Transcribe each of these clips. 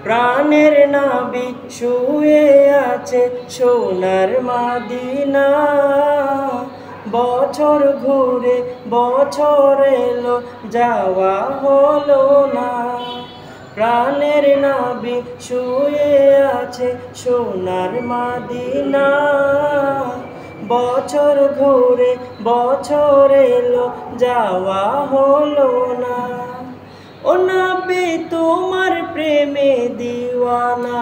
প্রাণের নবী শুয়ে আছে সোনার মদিনা। বছর ঘুরে বছর এলো যাওয়া হলো না। প্রাণের নবী শুয়ে আছে সোনার মদিনা। বছর ঘুরে বছর এলো যাওয়া হলো না। ও নবী তোমার প্রেমে দিওয়ানা,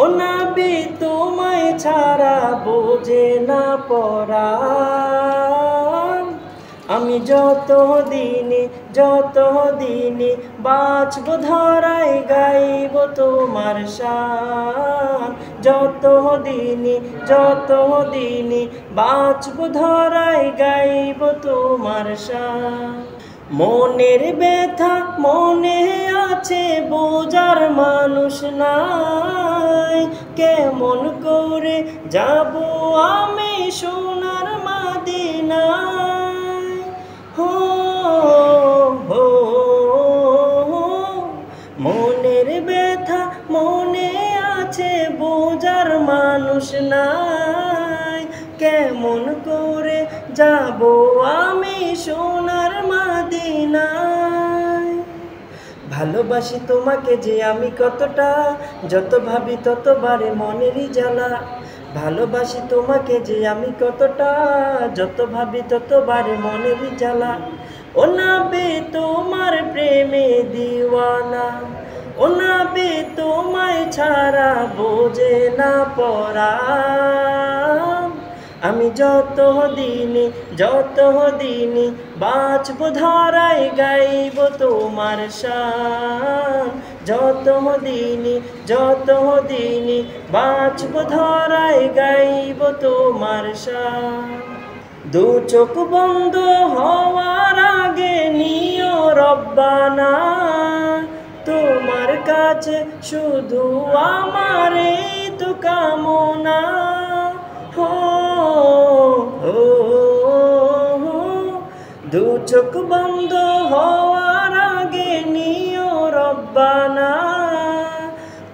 ও নবী তোমায় ছাড়া বোঝে না পরাণ। আমি যত দিনে বাঁচব ধরায় গাইব তোমার শান। যত দিনে বাঁচব ধরায় গাইব তোমার শান। মনের ব্যথা মনে আছে বোঝার মানুষ নাই। কেমন করে যাব আমি সোনার মদিনায়। হো হো হো, মনের ব্যথা মনে আছে বোঝার মানুষ নাই। কেমন করে যাব আমি সোনার মদিনায়। ভালোবাসি তোমাকে যে আমি কতটা, যত ভাবি ততবারে মনেরই জ্বালা। ভালোবাসি তোমাকে যে আমি কতটা, যত ভাবি ততবারে মনেরই জ্বালা। ও নবী তোমার প্রেমে দিওয়ানা, ও নবী তোমায় ছাড়া বোঝে না পরাণ। আমি যত দিনে বাঁচব ধরায় গাইব তোমার শান। যত দিনে বাঁচব ধরায় গাইব তোমার শান। দু চোখ বন্ধ হওয়ার আগে নিও রব্বানা, তোমার কাছে শুধু আমার এই তো কামনা। হো হো হো, দু চোখ বন্ধ হওয়ার আগে নিও রব্বানা,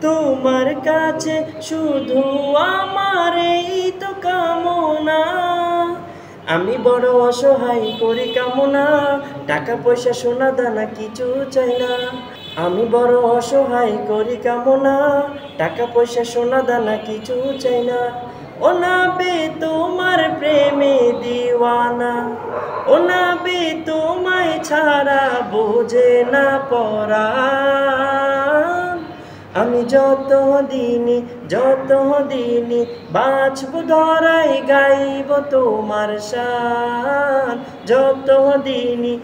তোমার কাছে শুধু আমার এই তো কামনা। আমি বড় অসহায় করি কামনা, টাকা পয়সা সোনা দানা কিছু চাই না। আমি বড় অসহায় করি কামনা, টাকা পয়সা সোনা দানা কিছু চাই না। ও নবী তোমার প্রেমে দিওয়ানা, ও নবী তোমায় ছাড়া বোঝে না পরাণ। আমি যত দিনে বাঁচব ধরায় গাইব তোমার শান। যত দিনে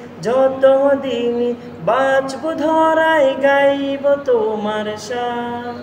বাঁচব ধরায় গাইব তোমার শান।